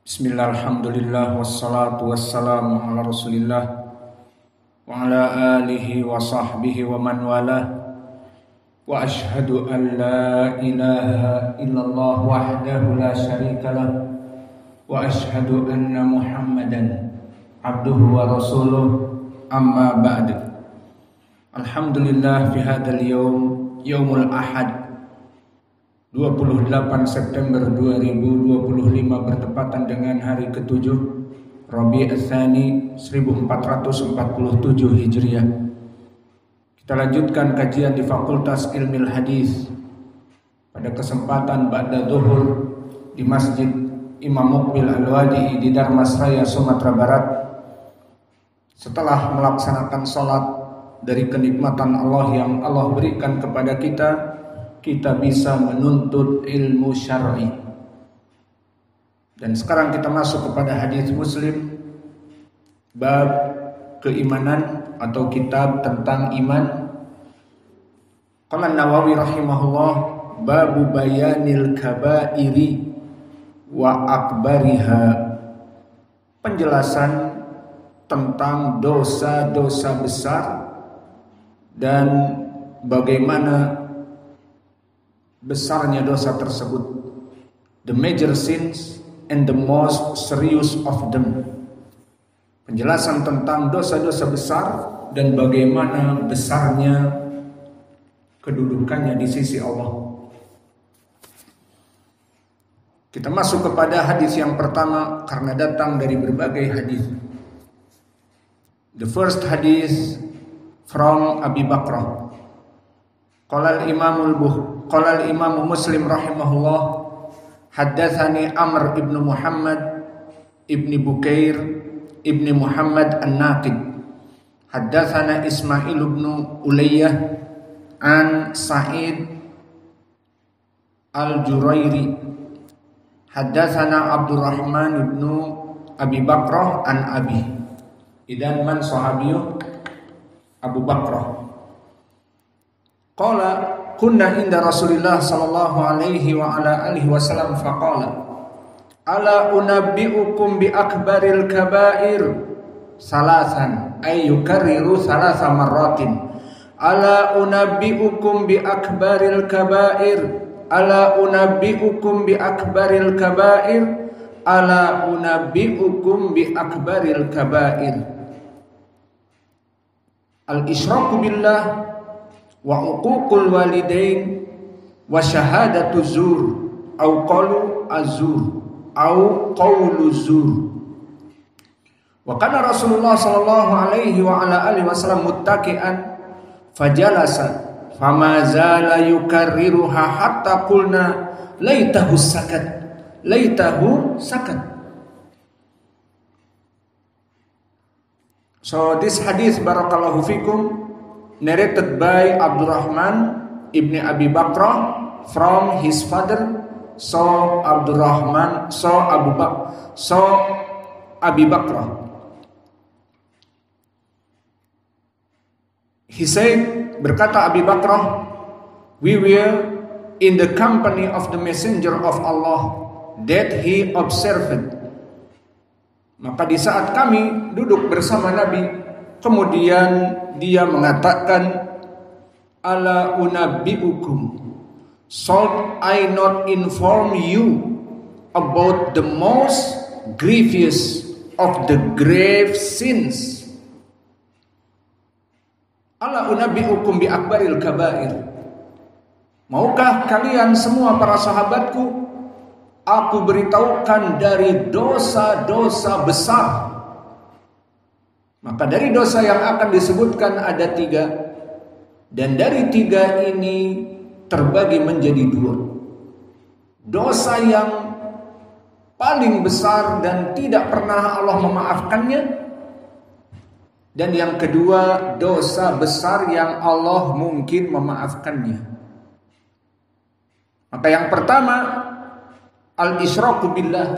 Bismillah, alhamdulillah, wassalatu wassalamu ala rasulillah wa ala alihi wa sahbihi wa man walah wa ashhadu an la ilaha illallah wahdahu la syarikalah wa ashhadu anna muhammadan abduhu wa rasuluh amma ba'd. Alhamdulillah fi hadzal yaumul ahad 28 September 2025 bertepatan dengan hari ke-7 Rabi' Ats-Tsani 1447 Hijriah. Kita lanjutkan kajian di Fakultas Ilmil Hadis pada kesempatan ba'da zuhur di Masjid Imam Muqbil Al-Wadi'i di Darmasraya, Sumatera Barat. Setelah melaksanakan salat, dari kenikmatan Allah yang Allah berikan kepada kita bisa menuntut ilmu syar'i. Dan sekarang kita masuk kepada hadis Muslim bab keimanan atau kitab tentang iman. Qala Nawawi rahimahullah, babu bayanil kabairi wa akbariha. Penjelasan tentang dosa-dosa besar dan bagaimana besarnya dosa tersebut, the major sins and the most serious of them. Penjelasan tentang dosa-dosa besar dan bagaimana besarnya kedudukannya di sisi Allah. Kita masuk kepada hadis yang pertama karena datang dari berbagai hadis. The first hadis from Abi Bakrah. Qala al-Imam Muslim rahimahullah, haddatsani Amr ibn Muhammad ibn Bukair ibn Muhammad an-Naqid, haddatsana Ismail ibn Ulayyah an Sa'id al-Jurairi, haddatsana Abdurrahman ibn Abi Bakrah an Abi. Idan man sahabiyu Abu Bakrah. Qala kunna inda Rasulillah sallallahu alaihi wa ala alihi wasallam faqala ala unabbiukum bi akbaril kabair salasan ay yukarriru salasa marratin ala unabbiukum bi akbaril kabair ala unabbiukum bi akbaril kabair ala unabbiukum bi akbaril kabair al-isyraku billah wa uququl walidain wa syahadatu zur au qalu azur au qawlu zur. Wa kana Rasulullah sallallahu alaihi wa ala alihi wasallam muttaqian fajalasa fama zala yukarriruha hatta qulna laitahu sakat. So this hadith, barakallahu fikum, narrated by Abdurrahman ibn Abi Bakrah from his father, Abi Bakrah. He said, berkata Abi Bakrah, we were in the company of the messenger of Allah that he observed. Maka di saat kami duduk bersama Nabi, kemudian dia mengatakan, ala unabbiukum, shall I not inform you about the most grievous of the grave sins? Ala unabbiukum bi akbaril kabair. Maukah kalian semua para sahabatku, aku beritahukan dari dosa-dosa besar. Maka dari dosa yang akan disebutkan ada 3, dan dari 3 ini terbagi menjadi 2. Dosa yang paling besar dan tidak pernah Allah memaafkannya, dan yang kedua dosa besar yang Allah mungkin memaafkannya. Maka yang pertama, al-isyraku billah,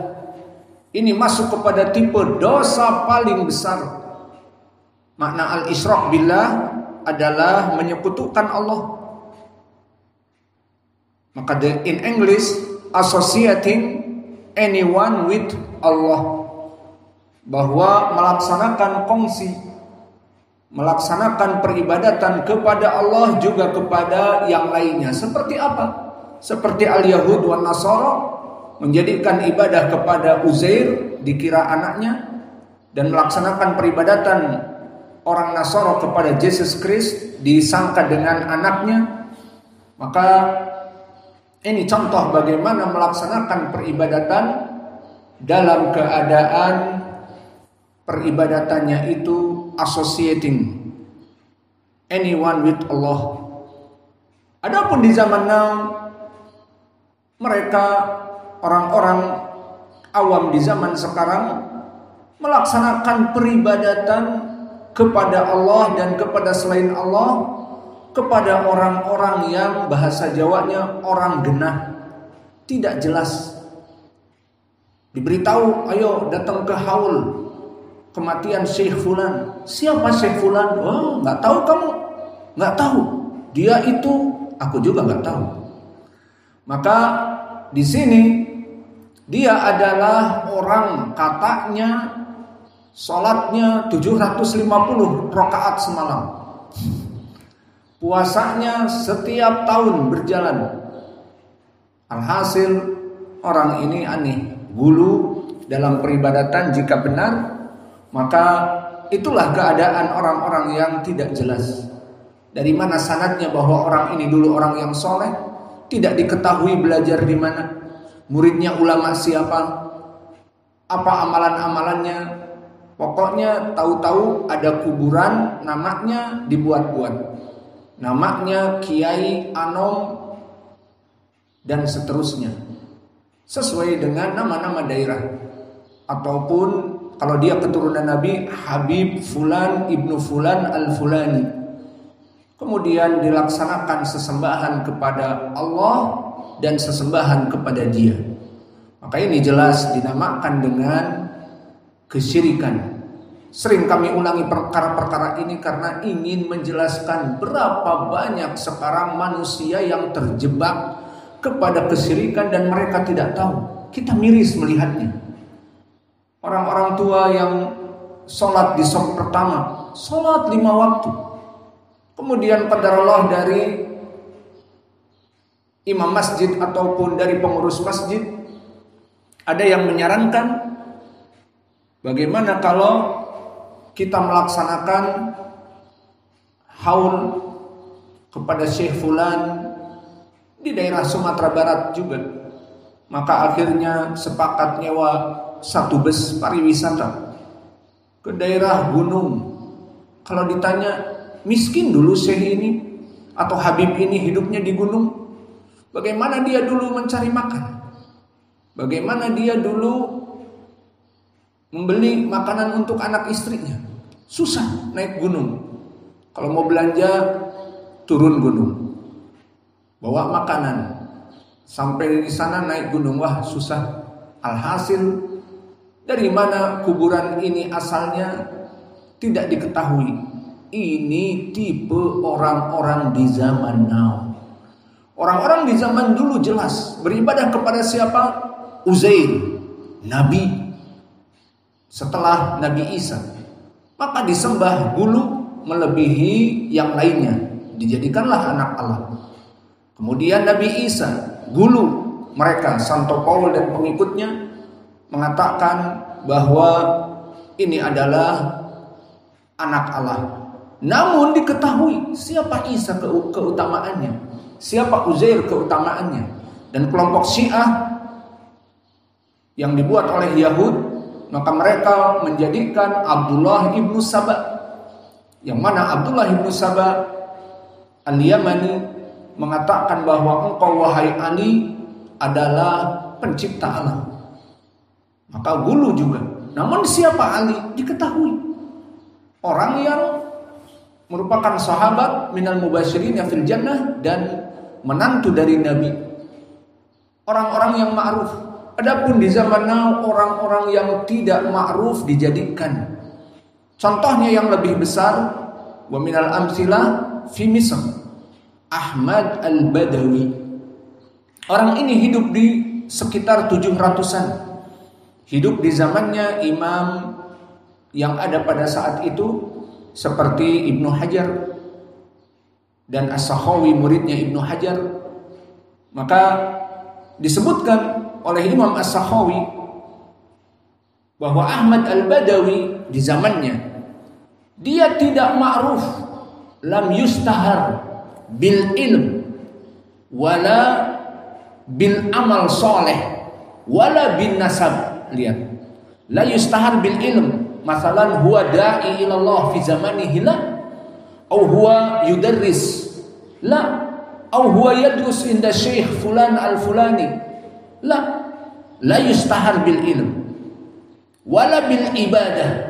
ini masuk kepada tipe dosa paling besar. Makna al-isyrak billah adalah menyekutukan Allah. Maka in English, associating anyone with Allah, bahwa melaksanakan kongsi, melaksanakan peribadatan kepada Allah juga kepada yang lainnya. Seperti apa? Seperti al-Yahud wan Nasara menjadikan ibadah kepada Uzair, dikira anaknya, dan melaksanakan peribadatan orang Nasara kepada Jesus Christ, disangka dengan anaknya. Maka ini contoh bagaimana melaksanakan peribadatan dalam keadaan peribadatannya itu associating anyone with Allah. Adapun di zaman now, mereka orang-orang awam di zaman sekarang melaksanakan peribadatan kepada Allah dan kepada selain Allah, kepada orang-orang yang bahasa Jawanya orang genah, tidak jelas. Diberitahu, ayo datang ke haul kematian Syekh Fulan. Siapa Syekh Fulan? Oh, nggak tahu kamu? Nggak tahu. Dia itu, aku juga nggak tahu. Maka di sini dia adalah orang katanya sholatnya 750 rakaat semalam, puasanya setiap tahun berjalan. Alhasil orang ini aneh, gulu dalam peribadatan. Jika benar, maka itulah keadaan orang-orang yang tidak jelas. Dari mana sanadnya bahwa orang ini dulu orang yang soleh? Tidak diketahui belajar di mana, muridnya ulama siapa, apa amalan-amalannya. Pokoknya tahu-tahu ada kuburan, namanya dibuat-buat, namanya Kiai Anom dan seterusnya, sesuai dengan nama-nama daerah. Ataupun kalau dia keturunan Nabi, Habib Fulan Ibnu Fulan Al-Fulani. Kemudian dilaksanakan sesembahan kepada Allah dan sesembahan kepada dia. Maka ini jelas dinamakan dengan kesyirikan. Sering kami ulangi perkara-perkara ini karena ingin menjelaskan berapa banyak sekarang manusia yang terjebak kepada kesyirikan dan mereka tidak tahu. Kita miris melihatnya. Orang-orang tua yang sholat di shaf pertama, sholat 5 waktu. Kemudian qadarullah dari imam masjid ataupun dari pengurus masjid ada yang menyarankan, bagaimana kalau kita melaksanakan haul kepada Syekh Fulan di daerah Sumatera Barat juga. Maka akhirnya sepakat nyewa satu bus pariwisata ke daerah gunung. Kalau ditanya, miskin dulu Syekh ini atau Habib ini hidupnya di gunung, bagaimana dia dulu mencari makan, bagaimana dia dulu membeli makanan untuk anak istrinya, susah naik gunung. Kalau mau belanja turun gunung, bawa makanan, sampai di sana naik gunung, wah susah. Alhasil dari mana kuburan ini asalnya tidak diketahui. Ini tipe orang-orang di zaman now. Orang-orang di zaman dulu jelas beribadah kepada siapa? Uzair, Nabi setelah Nabi Isa. Maka disembah gulu melebihi yang lainnya, dijadikanlah anak Allah. Kemudian Nabi Isa, gulu mereka, Santo Paul dan pengikutnya mengatakan bahwa ini adalah anak Allah. Namun diketahui siapa Isa keutamaannya, siapa Uzair keutamaannya. Dan kelompok Syiah yang dibuat oleh Yahud, maka mereka menjadikan Abdullah ibnu Saba, yang mana Abdullah ibnu Saba Al-Yamani mengatakan bahwa engkau wahai Ali adalah pencipta Allah. Maka gulu juga. Namun siapa Ali? Diketahui. Orang yang merupakan sahabat minal mubasyirin fil jannah dan menantu dari Nabi. Orang-orang yang ma'ruf. Adapun di zaman now, orang-orang yang tidak ma'ruf dijadikan. Contohnya yang lebih besar, wa minal amsilah fi Misr, Ahmad Al-Badawi. Orang ini hidup di sekitar 700-an. Hidup di zamannya imam yang ada pada saat itu seperti Ibnu Hajar dan As-Sakhawi, muridnya Ibnu Hajar. Maka disebutkan oleh Imam As-Sakhawi bahwa Ahmad Al-Badawi di zamannya dia tidak ma'ruf, lam yustahar bil ilm wala bil amal soleh wala bin nasab. Lihat, la yustahar bil ilm, masalan huwa da'i ila Allah fi zamanihi la, atau huwa yudarris la, atau huwa yadrus inda syekh fulan al-fulani la yustahar bil ilm wala bil ibadah.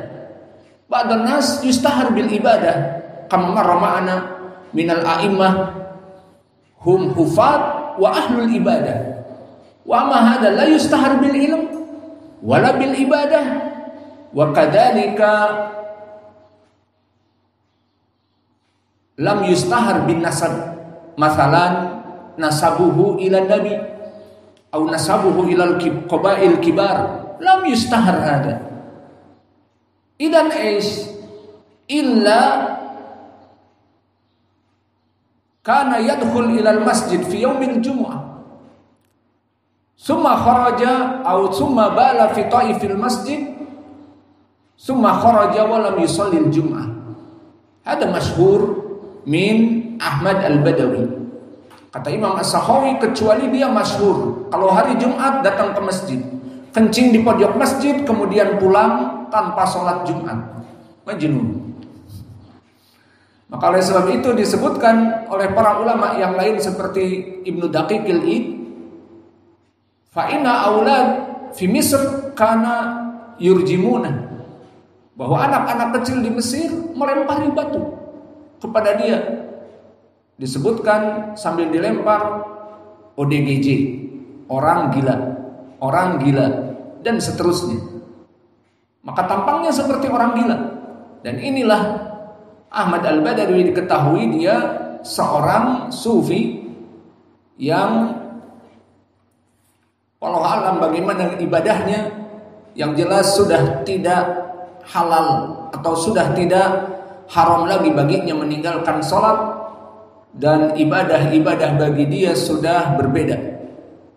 Ba'd an-nas yustahar bil ibadah kama marra ma'ana minal a'immah hum hufat wa ahlul ibadah, wa ma hadha la yustahar bil ilm wala bil ibadah. Wa kadzalika lam yustahar bin nasab, masalan nasabuhu ila nabi atau nasabuhu ila qabail kibar, lam yustahar hada. Idan aish illa kana yadkhul ila al-masjid fi yaumil jumu'ah summa kharaja aw summa bala fi ta'ifil masjid summa kharaja wa lam yusalli al-jum'ah. Hada masyhur min Ahmad Al-Badawi. Kata Imam As-Sakhawi, kecuali dia masyhur kalau hari Jumat datang ke masjid, kencing di pojok masjid, kemudian pulang tanpa sholat Jumat, majnun. Maka oleh sebab itu disebutkan oleh para ulama yang lain seperti Ibnu Daqiqil Id, fa inna aulad fi Misr kana yurjimuna, bahwa anak-anak kecil di Mesir melempari batu kepada dia. Disebutkan sambil dilempar ODGJ, orang gila, dan seterusnya. Maka tampangnya seperti orang gila. Dan inilah Ahmad Al-Badawi, diketahui dia seorang sufi yang wallahu alam bagaimana ibadahnya, yang jelas sudah tidak halal atau sudah tidak haram lagi baginya meninggalkan sholat, dan ibadah-ibadah bagi dia sudah berbeda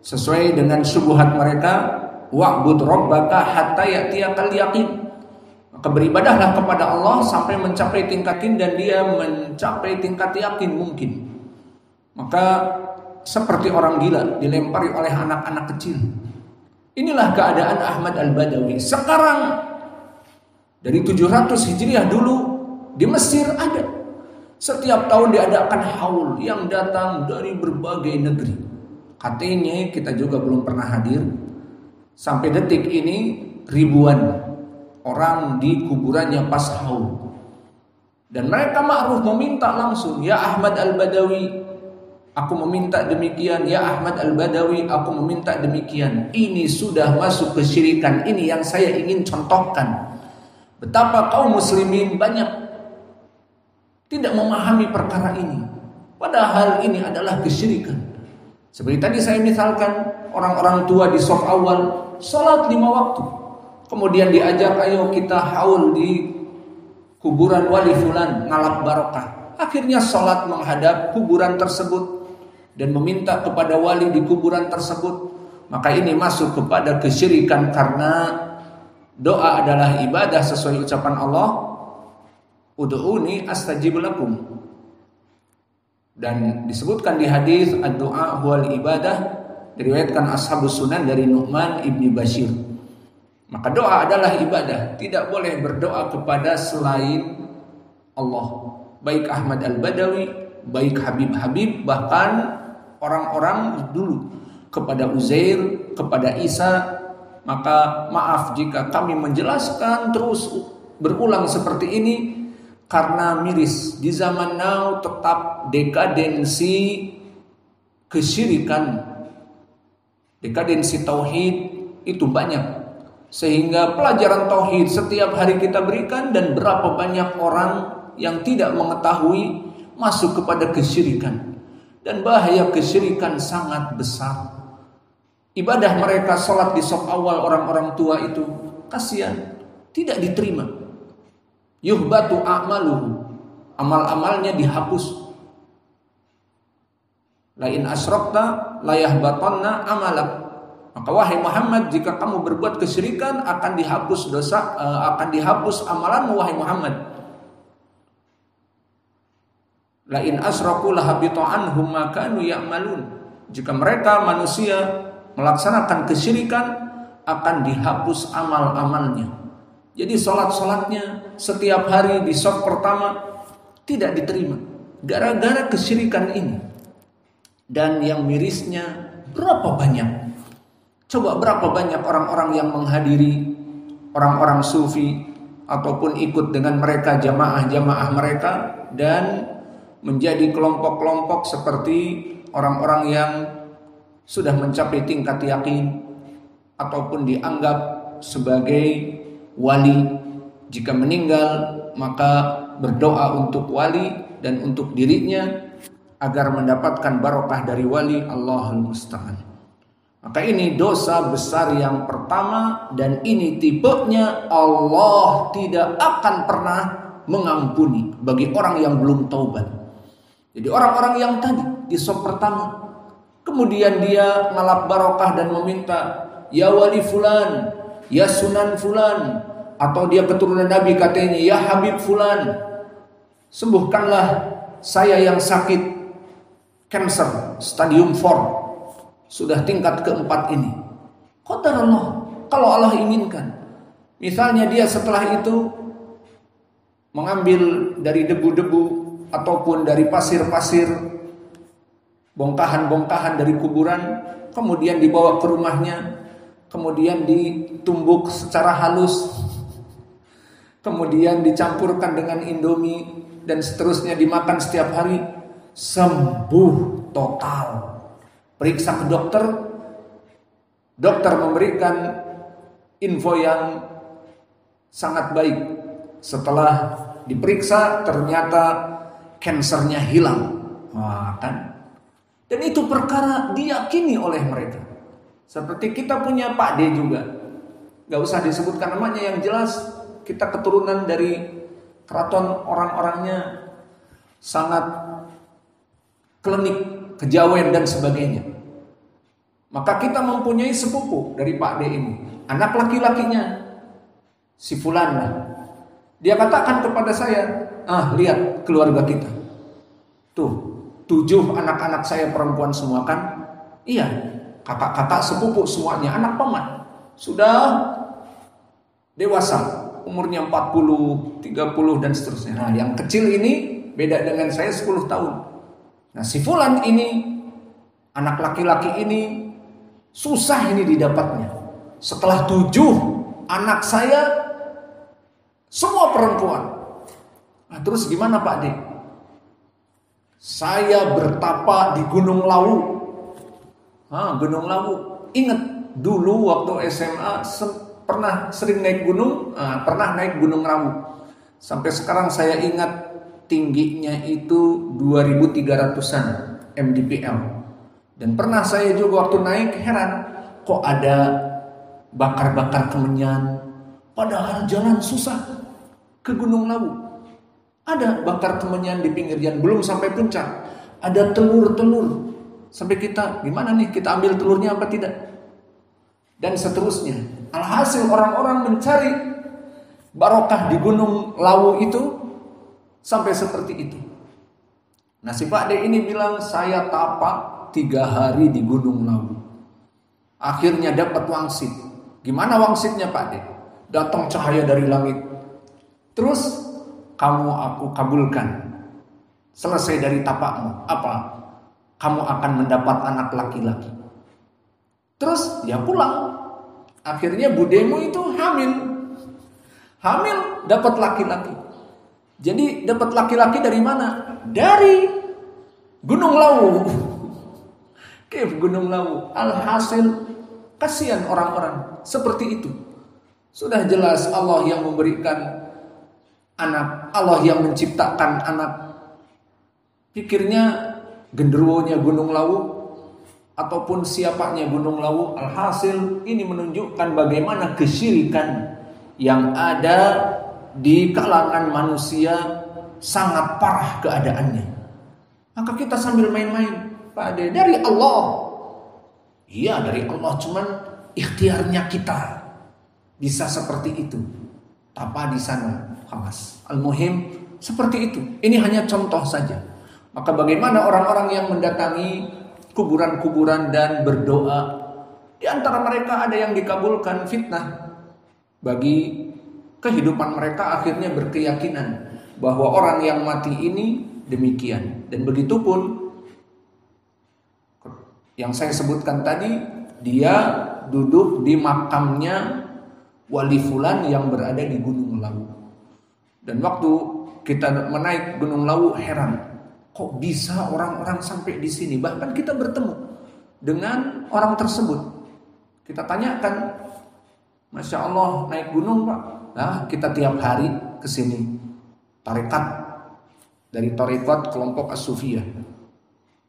sesuai dengan syubhat mereka, wa'bud rabbaka hatta ya'tiyakal yaqin. Maka beribadahlah kepada Allah sampai mencapai tingkat yakin, dan dia mencapai tingkat yakin mungkin. Maka seperti orang gila dilempari oleh anak-anak kecil. Inilah keadaan Ahmad Al-Badawi. Sekarang dari 700 Hijriah dulu di Mesir ada. Setiap tahun diadakan haul yang datang dari berbagai negeri. Katanya kita juga belum pernah hadir. Sampai detik ini ribuan orang di kuburannya pas haul. Dan mereka ma'ruf meminta langsung, ya Ahmad Al-Badawi, aku meminta demikian. Ya Ahmad Al-Badawi, aku meminta demikian. Ini sudah masuk kesyirikan. Ini yang saya ingin contohkan. Betapa kaum muslimin banyak tidak memahami perkara ini. Padahal ini adalah kesyirikan. Seperti tadi saya misalkan, orang-orang tua di shaf awal salat 5 waktu. Kemudian diajak, ayo kita haul di kuburan wali fulan, ngalap barokah. Akhirnya salat menghadap kuburan tersebut dan meminta kepada wali di kuburan tersebut. Maka ini masuk kepada kesyirikan, karena doa adalah ibadah sesuai ucapan Allah, ud'uni astajib lakum. Dan disebutkan di hadis ad-du'a huwal ibadah, diriwayatkan Ashabus Sunan dari Nu'man ibni Bashir. Maka doa adalah ibadah, tidak boleh berdoa kepada selain Allah. Baik Ahmad Al-Badawi, baik Habib-Habib, bahkan orang-orang dulu kepada Uzair, kepada Isa. Maka maaf jika kami menjelaskan terus berulang seperti ini, karena miris di zaman now tetap dekadensi kesyirikan, dekadensi tauhid itu banyak, sehingga pelajaran tauhid setiap hari kita berikan, dan berapa banyak orang yang tidak mengetahui masuk kepada kesyirikan. Dan bahaya kesyirikan sangat besar. Ibadah mereka sholat di saf awal orang-orang tua itu, kasihan, tidak diterima. Yuhbatu a'maluhu, amal-amalnya dihapus. La in asyrakta la yahbatanna amalak. Maka wahai Muhammad, jika kamu berbuat kesyirikan akan dihapus dosa, akan dihapus amalanmu wahai Muhammad. La in asyraku la habita anhum ma kanu ya'malun. Jika mereka manusia melaksanakan kesyirikan akan dihapus amal-amalnya. Jadi sholat-sholatnya setiap hari di saf pertama tidak diterima gara-gara kesyirikan ini. Dan yang mirisnya, berapa banyak? Coba berapa banyak orang-orang yang menghadiri orang-orang sufi ataupun ikut dengan mereka jamaah-jamaah mereka dan menjadi kelompok-kelompok seperti orang-orang yang sudah mencapai tingkat yakin ataupun dianggap sebagai wali. Jika meninggal maka berdoa untuk wali dan untuk dirinya agar mendapatkan barokah dari wali. Allahul musta'an. Maka ini dosa besar yang pertama, dan ini tipenya Allah tidak akan pernah mengampuni bagi orang yang belum taubat. Jadi orang-orang yang tadi di saf pertama kemudian dia ngalap barokah dan meminta ya wali fulan, ya sunan fulan, atau dia keturunan Nabi katanya ya Habib fulan, sembuhkanlah saya yang sakit cancer stadium 4, sudah tingkat keempat ini. Qadarullah, kalau Allah inginkan. Misalnya dia setelah itu mengambil dari debu-debu ataupun dari pasir-pasir, bongkahan-bongkahan dari kuburan, kemudian dibawa ke rumahnya, kemudian ditumbuk secara halus, kemudian dicampurkan dengan indomie dan seterusnya dimakan setiap hari, sembuh total. Periksa ke dokter, dokter memberikan info yang sangat baik. Setelah diperiksa ternyata kansernya hilang. Wah, kan? Dan itu perkara diyakini oleh mereka. Seperti kita punya Pak D juga, gak usah disebutkan namanya, yang jelas kita keturunan dari keraton, orang-orangnya sangat klinik, kejawen dan sebagainya. Maka kita mempunyai sepupu dari Pak D ini, anak laki-lakinya si fulan lah. Dia katakan kepada saya, lihat keluarga kita, tuh 7 anak-anak saya perempuan semua kan? Iya, kakak-kakak sepupu semuanya anak paman, sudah dewasa, umurnya 40, 30 dan seterusnya. Nah, yang kecil ini beda dengan saya 10 tahun. Nah, si fulan ini, anak laki-laki ini susah ini didapatnya. Setelah 7 anak saya semua perempuan. Nah, terus gimana Pak D? Saya bertapa di Gunung Lawu. Gunung Lawu. Ingat dulu waktu SMA pernah sering naik gunung, pernah naik Gunung Lawu. Sampai sekarang saya ingat tingginya itu 2300-an mdpl. Dan pernah saya juga waktu naik heran, kok ada bakar-bakar kemenyan, padahal jalan susah ke Gunung Lawu. Ada bakar kemenyan di pinggir jalan, belum sampai puncak. Ada telur-telur. Sampai kita, gimana nih, kita ambil telurnya apa tidak? Dan seterusnya. Alhasil orang-orang mencari barokah di Gunung Lawu itu sampai seperti itu. Nah, si Pak D ini bilang, saya tapak 3 hari di Gunung Lawu. Akhirnya dapat wangsit. Gimana wangsitnya Pak D? Datang cahaya dari langit. Terus kamu aku kabulkan. Selesai dari tapakmu. Apa? Kamu akan mendapat anak laki-laki. Terus dia pulang. Akhirnya budemu itu hamil. Hamil dapat laki-laki. Jadi dapat laki-laki dari mana? Dari Gunung Lawu. Gunung Lawu. Alhasil kasihan orang-orang seperti itu. Sudah jelas Allah yang memberikan anak, Allah yang menciptakan anak. Pikirnya genderuwonya Gunung Lawu ataupun siapanya Gunung Lawu. Alhasil ini menunjukkan bagaimana kesyirikan yang ada di kalangan manusia sangat parah keadaannya. Maka kita sambil main-main, Pak Ade, dari Allah. Iya, dari Allah, cuman ikhtiarnya kita bisa seperti itu. Tapa di sana, Hamas. Al-Muhim seperti itu. Ini hanya contoh saja. Maka bagaimana orang-orang yang mendatangi kuburan-kuburan dan berdoa, di antara mereka ada yang dikabulkan fitnah. Bagi kehidupan mereka akhirnya berkeyakinan bahwa orang yang mati ini demikian. Dan begitu pun yang saya sebutkan tadi, dia duduk di makamnya wali fulan yang berada di Gunung Lawu. Dan waktu kita menaik Gunung Lawu heran, kok bisa orang-orang sampai di sini? Bahkan kita bertemu dengan orang tersebut. Kita tanyakan, Masya Allah naik gunung Pak. Nah, kita tiap hari ke sini. Tarekat, dari tarekat kelompok As-Sufiyah.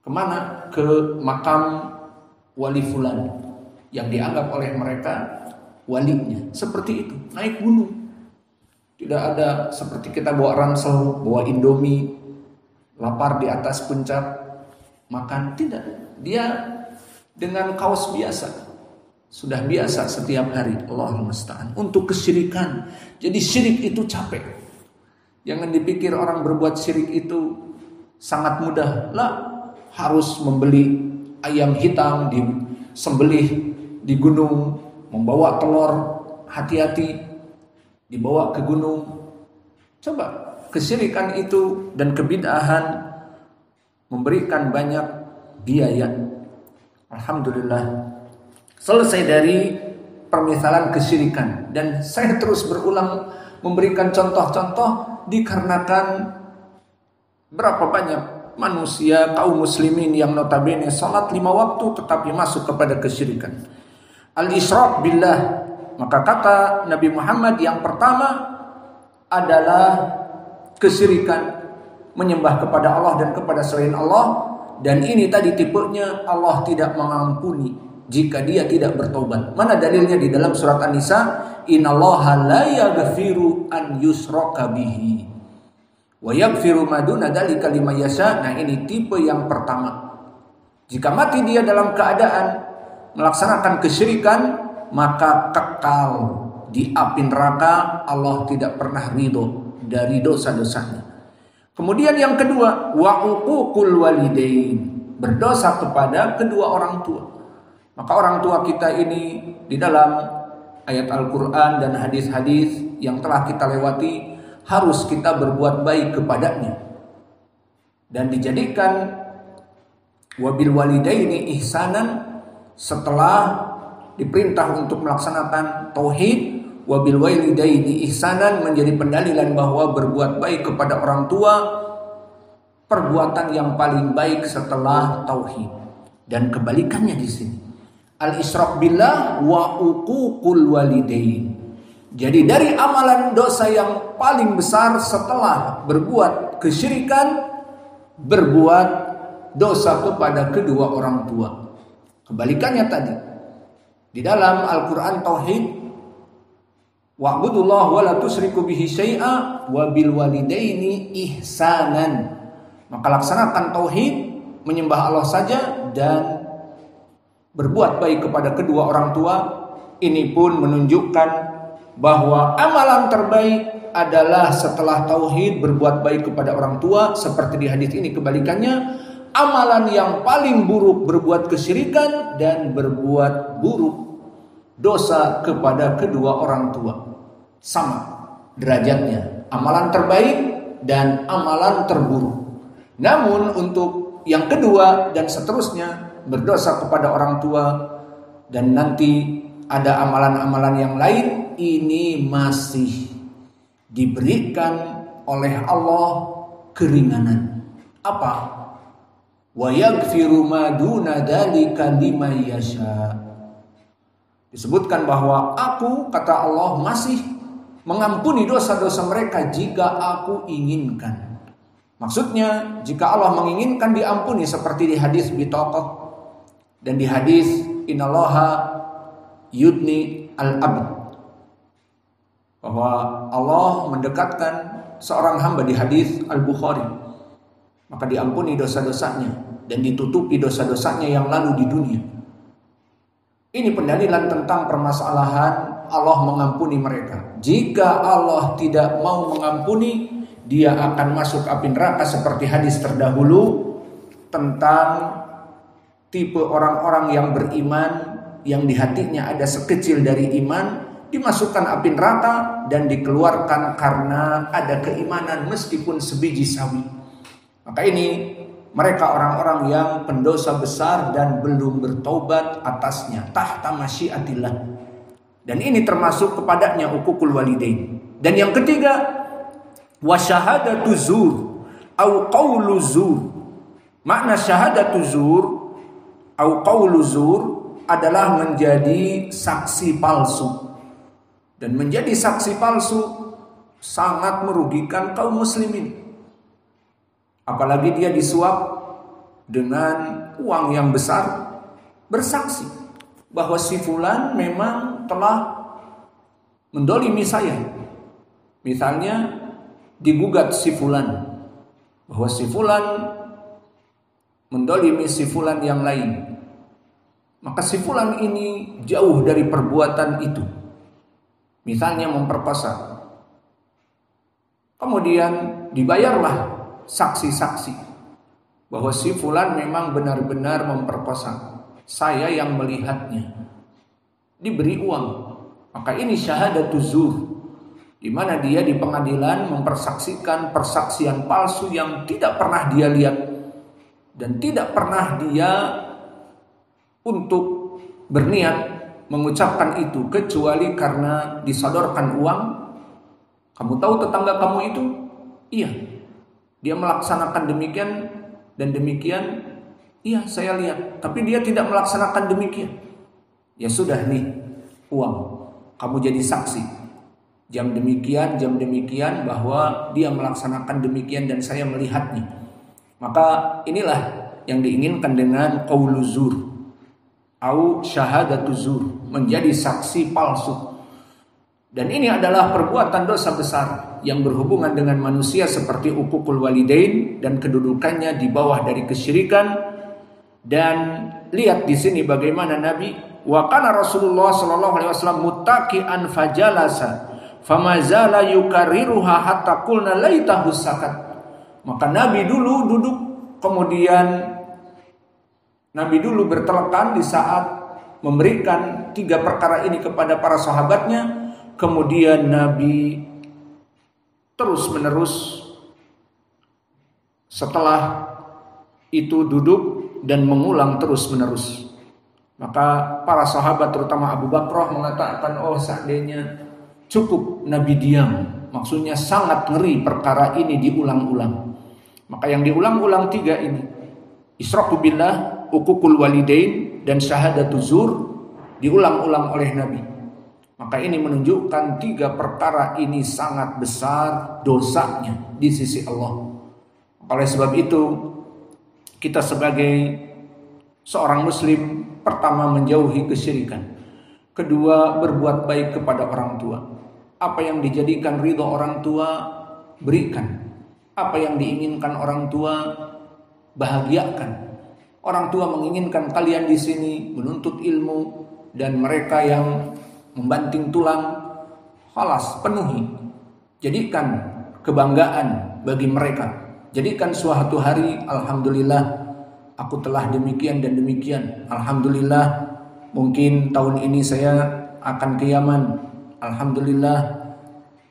Kemana? Ke makam wali fulan yang dianggap oleh mereka walinya. Seperti itu, naik gunung. Tidak ada seperti kita bawa ransel, bawa Indomie, lapar di atas puncak makan. Tidak, dia dengan kaos biasa, sudah biasa setiap hari. Allahul musta'an. Untuk kesyirikan. Jadi syirik itu capek. Jangan dipikir orang berbuat syirik itu sangat mudah. Lah, harus membeli ayam hitam disembelih di gunung, membawa telur, hati-hati dibawa ke gunung. Coba, kesyirikan itu dan kebid'ahan memberikan banyak biaya. Alhamdulillah, selesai dari permisalan kesyirikan. Dan saya terus berulang memberikan contoh-contoh dikarenakan berapa banyak manusia kaum muslimin yang notabene salat 5 waktu tetapi masuk kepada kesyirikan. Al-Isyraq billah. Maka kata Nabi Muhammad, yang pertama adalah kesyirikan, menyembah kepada Allah dan kepada selain Allah. Dan ini tadi tipenya Allah tidak mengampuni jika dia tidak bertobat. Mana dalilnya? Di dalam surat An-Nisa, innallaha la yaghfiru an yushraka bihi wa yaghfiru ma duna dzalika liman yasha. Nah, ini tipe yang pertama. Jika mati dia dalam keadaan melaksanakan kesyirikan, maka kekal di api neraka. Allah tidak pernah ridho dari dosa-dosanya. Kemudian yang kedua, wa uququl walidain, berdosa kepada kedua orang tua. Maka orang tua kita ini di dalam ayat Al-Quran dan hadis-hadis yang telah kita lewati, harus kita berbuat baik kepadanya. Dan dijadikan wabil walidaini ihsanan, setelah diperintah untuk melaksanakan tauhid, wabil walidaini ihsanan menjadi pendalilan bahwa berbuat baik kepada orang tua perbuatan yang paling baik setelah tauhid. Dan kebalikannya di sini, al-isyraq billah wa uququl walidain. Jadi dari amalan dosa yang paling besar setelah berbuat kesyirikan, berbuat dosa kepada kedua orang tua. Kebalikannya tadi, di dalam Al-Quran tauhid, wa'budullah wa la tusyriku bihi syai'a wa bil walidaini ihsanan. Maka laksanakan tauhid, menyembah Allah saja dan berbuat baik kepada kedua orang tua. Ini pun menunjukkan bahwa amalan terbaik adalah setelah tauhid berbuat baik kepada orang tua. Seperti di hadis ini kebalikannya, amalan yang paling buruk berbuat kesyirikan dan berbuat buruk dosa kepada kedua orang tua. Sama derajatnya, amalan terbaik dan amalan terburuk. Namun untuk yang kedua dan seterusnya, berdosa kepada orang tua dan nanti ada amalan-amalan yang lain, ini masih diberikan oleh Allah keringanan. Apa? Wa yaghfiru ma duna dzalika liman yasha. Disebutkan bahwa aku, kata Allah, masih mengampuni dosa-dosa mereka jika aku inginkan. Maksudnya, jika Allah menginginkan diampuni, seperti di hadis Bitaqah, Dan di hadis innallaha yudni al-abd, bahwa Allah mendekatkan seorang hamba di hadis Al-Bukhari, maka diampuni dosa-dosanya dan ditutupi dosa-dosanya yang lalu di dunia. Ini pendalilan tentang permasalahan Allah mengampuni mereka. Jika Allah tidak mau mengampuni, dia akan masuk api neraka, seperti hadis terdahulu tentang tipe orang-orang yang beriman, yang di hatinya ada sekecil dari iman, dimasukkan api neraka dan dikeluarkan karena ada keimanan meskipun sebiji sawi. Maka ini mereka orang-orang yang pendosa besar dan belum bertobat atasnya, tahta masyiatillah. Dan ini termasuk kepadanya uququl walidain. Dan yang ketiga, wasyahadatu zur au qaulu zur. Makna syahadatu zur au qaulu zur adalah menjadi saksi palsu. Dan menjadi saksi palsu sangat merugikan kaum muslimin. Apalagi dia disuap dengan uang yang besar, bersaksi bahwa si fulan memang telah mendolimi saya. Misalnya digugat si fulan, bahwa si fulan mendolimi si fulan yang lain. Maka si fulan ini jauh dari perbuatan itu. Misalnya memperkosa. Kemudian dibayarlah saksi-saksi bahwa si fulan memang benar-benar memperkosa, saya yang melihatnya, diberi uang. Maka ini syahadatu zur, di mana dia di pengadilan mempersaksikan persaksian palsu yang tidak pernah dia lihat dan tidak pernah dia untuk berniat mengucapkan itu, kecuali karena disodorkan uang. Kamu tahu tetangga kamu itu? Iya, dia melaksanakan demikian dan demikian. Iya, saya lihat. Tapi dia tidak melaksanakan demikian. Ya sudah nih, uang. Kamu jadi saksi. Jam demikian bahwa dia melaksanakan demikian dan saya melihatnya. Maka inilah yang diinginkan dengan qaulu zur au syahadatu zur, menjadi saksi palsu. Dan ini adalah perbuatan dosa besar yang berhubungan dengan manusia seperti uququl walidain dan kedudukannya di bawah dari kesyirikan. Dan lihat di sini bagaimana Nabi, wa kana Rasulullah sallallahu alaihi wasallam muttaqian fajalasa famazala yukarriruha hatta qulna laitahu sakat. Maka Nabi dulu duduk, kemudian Nabi dulu bertelekan di saat memberikan 3 perkara ini kepada para sahabatnya. Kemudian Nabi terus menerus setelah itu duduk dan mengulang terus menerus. Maka para sahabat terutama Abu Bakar mengatakan, oh seandainya cukup Nabi diam. Maksudnya sangat ngeri perkara ini diulang-ulang. Maka yang diulang-ulang 3 ini, isyraku billah, uququl walidain, dan syahadatu zur, diulang-ulang oleh Nabi. Maka ini menunjukkan 3 perkara ini sangat besar dosanya di sisi Allah. Oleh sebab itu, kita sebagai seorang muslim, pertama menjauhi kesyirikan, kedua berbuat baik kepada orang tua. Apa yang dijadikan ridho orang tua, berikan. Apa yang diinginkan orang tua, bahagiakan. Orang tua menginginkan kalian di sini menuntut ilmu, dan mereka yang membanting tulang, khalas, penuhi. Jadikan kebanggaan bagi mereka. Jadikan suatu hari, alhamdulillah, aku telah demikian dan demikian. Alhamdulillah, mungkin tahun ini saya akan ke Yaman. Alhamdulillah,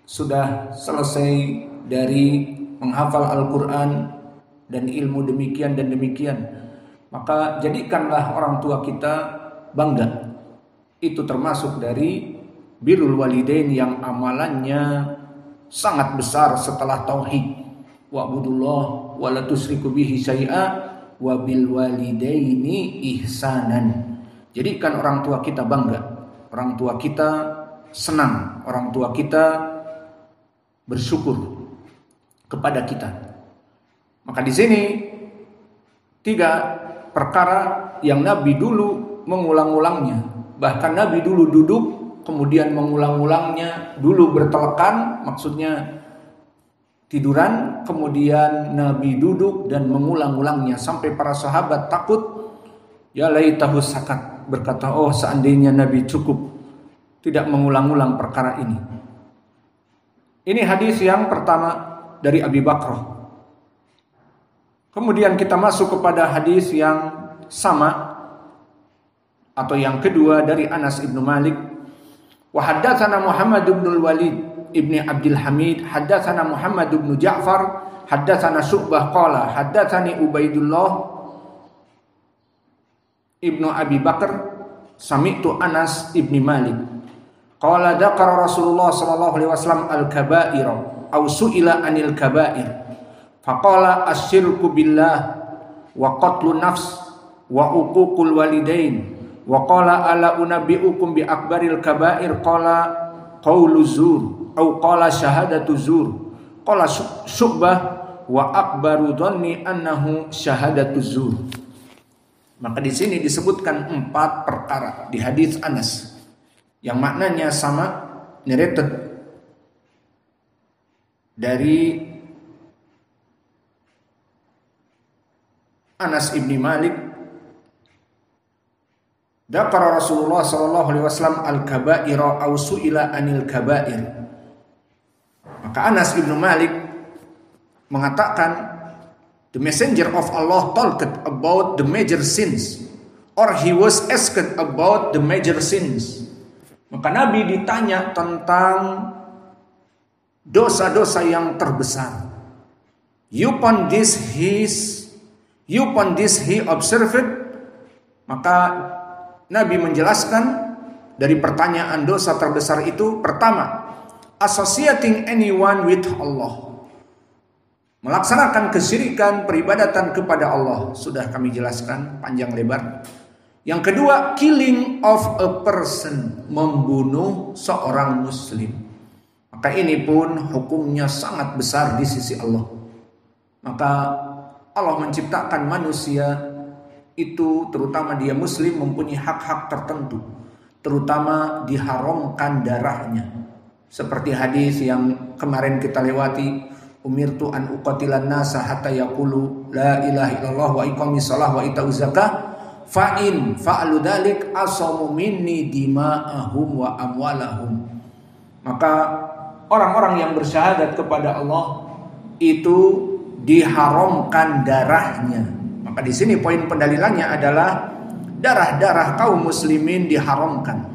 sudah selesai dari menghafal Al-Quran dan ilmu demikian dan demikian. Maka jadikanlah orang tua kita bangga. Itu termasuk dari birrul walidain yang amalannya sangat besar setelah tauhid. Wa'budullah wa la tusyriku bihi syai'a wa bil walidaini ihsanan. Jadikan orang tua kita bangga, orang tua kita senang, orang tua kita bersyukur kepada kita. Maka di sini 3 perkara yang Nabi dulu mengulang-ulangnya. Bahkan Nabi dulu duduk, kemudian mengulang-ulangnya, dulu bertelekan, maksudnya tiduran, kemudian Nabi duduk dan mengulang-ulangnya sampai para sahabat takut. Ya laitahu sakat, berkata, oh seandainya Nabi cukup tidak mengulang-ulang perkara ini. Ini hadis yang pertama dari Abi Bakrah. Kemudian kita masuk kepada hadis yang sama atau yang kedua dari Anas ibnu Malik. Wa haddatsana Muhammad ibn al-Walid ibni Abdul Hamid, haddatsana Muhammad ibn Ja'far, haddatsana Syu'bah qala haddatsani Ubaidullah ibnu Abi Bakar sami'tu Anas ibni Malik qala dzakara Rasulullah sallallahu alaihi wasallam al-kaba'ira aw su'ila anil kaba'ir faqala asyirku billah wa qatlun nafs wa uququl walidain wa qala ala unabbiukum bi akbaril kaba'ir qala qaulu zur au qala syahadatu zur qala Syu'bah wa akbaru dhanni annahu syahadatu zur. Maka di sini disebutkan 4 perkara di hadis Anas yang maknanya sama, narrated dari Anas ibni Malik. Dzakara Rasulullah sallallahu alaihi wasallam al-kaba'ira aw su'ila anil kaba'ir. Maka Anas ibnu Malik mengatakan, the messenger of Allah talked about the major sins, or he was asked about the major sins. Maka Nabi ditanya tentang dosa-dosa yang terbesar. Upon this he observed. Maka Nabi menjelaskan dari pertanyaan dosa terbesar itu, pertama, associating anyone with Allah, melaksanakan kesyirikan peribadatan kepada Allah. Sudah kami jelaskan panjang lebar. Yang kedua, killing of a person, membunuh seorang muslim. Maka ini pun hukumnya sangat besar di sisi Allah. Maka Allah menciptakan manusia itu, terutama dia muslim, mempunyai hak-hak tertentu, terutama diharamkan darahnya. Seperti hadis yang kemarin kita lewati, umirtu an uqatilan nasa hatta yaqulu la ilaha illallah wa iqamis shalah wa ita'uz zakah fa in fa'alu dzalik asamu minni dima'ahum wa amwalahum. Maka orang-orang yang bersyahadat kepada Allah itu diharamkan darahnya. Maka di sini poin pendalilannya adalah darah-darah kaum muslimin diharamkan.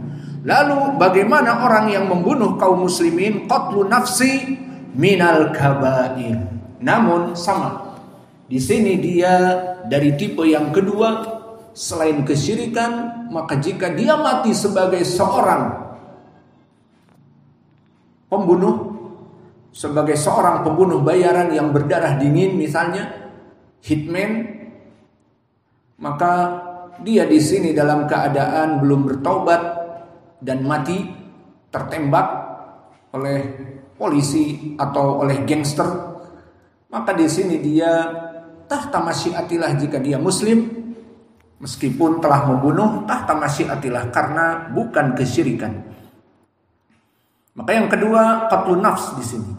Lalu bagaimana orang yang membunuh kaum muslimin? Qatlu nafsi minal kaba'ir. Namun sama, di sini dia dari tipe yang kedua, selain kesyirikan, maka jika dia mati sebagai seorang pembunuh, sebagai seorang pembunuh bayaran yang berdarah dingin misalnya, hitman, maka dia di sini dalam keadaan belum bertaubat dan mati tertembak oleh polisi atau oleh gangster, maka di sini dia tahta masyiatillah jika dia muslim, meskipun telah membunuh, tahta masyiatillah karena bukan kesyirikan. Maka yang kedua, qatlun nafs di sini.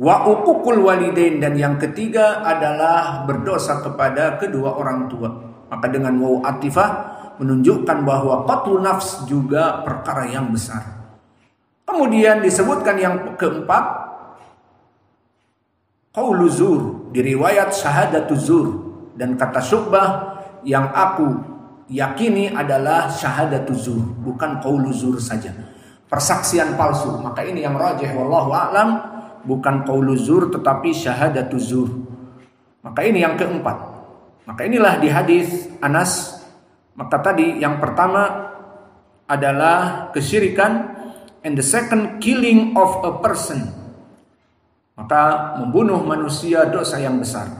Wa uququl walidain, dan yang ketiga adalah berdosa kepada kedua orang tua. Maka dengan waw atifah menunjukkan bahwa qatlun nafs juga perkara yang besar. Kemudian disebutkan yang keempat, qaulu zur, di riwayat syahadatu zur, dan kata Syu'bah yang aku yakini adalah syahadatu zur, bukan qaulu zur saja, persaksian palsu. Maka ini yang rajih wallahu a'lam, bukan qaulu zur tetapi syahadatu zur. Maka ini yang keempat. Maka inilah di hadis Anas. Maka tadi yang pertama adalah kesyirikan, and the second killing of a person, maka membunuh manusia dosa yang besar.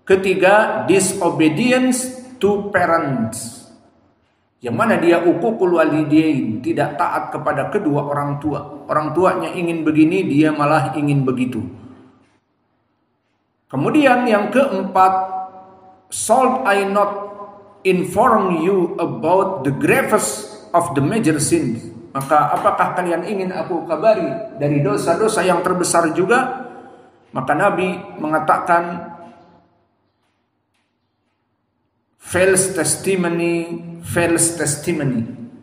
Ketiga, disobedience to parents, yang mana dia uququl walidain, tidak taat kepada kedua orang tua. Orang tuanya ingin begini, dia malah ingin begitu. Kemudian yang keempat, salt I not inform you about the gravest of the major sins. Maka apakah kalian ingin aku kabari dari dosa-dosa yang terbesar juga? Maka Nabi mengatakan false testimony.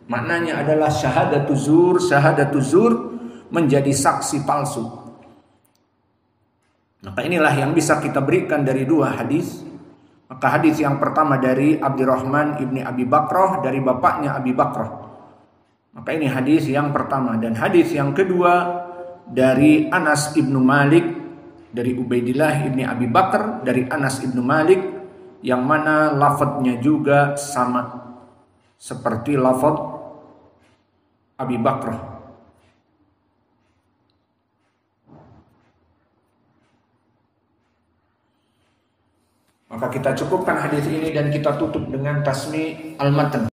Maknanya adalah syahadatuzur menjadi saksi palsu. Maka inilah yang bisa kita berikan dari dua hadis. Maka hadis yang pertama dari Abdurrahman ibni Abi Bakrah dari bapaknya Abi Bakrah. Maka ini hadis yang pertama. Dan hadis yang kedua dari Anas ibnu Malik dari Ubaidillah ibni Abi Bakar dari Anas ibnu Malik, yang mana lafadznya juga sama seperti lafadz Abi Bakrah. Maka kita cukupkan hadis ini dan kita tutup dengan tasmi al-matan.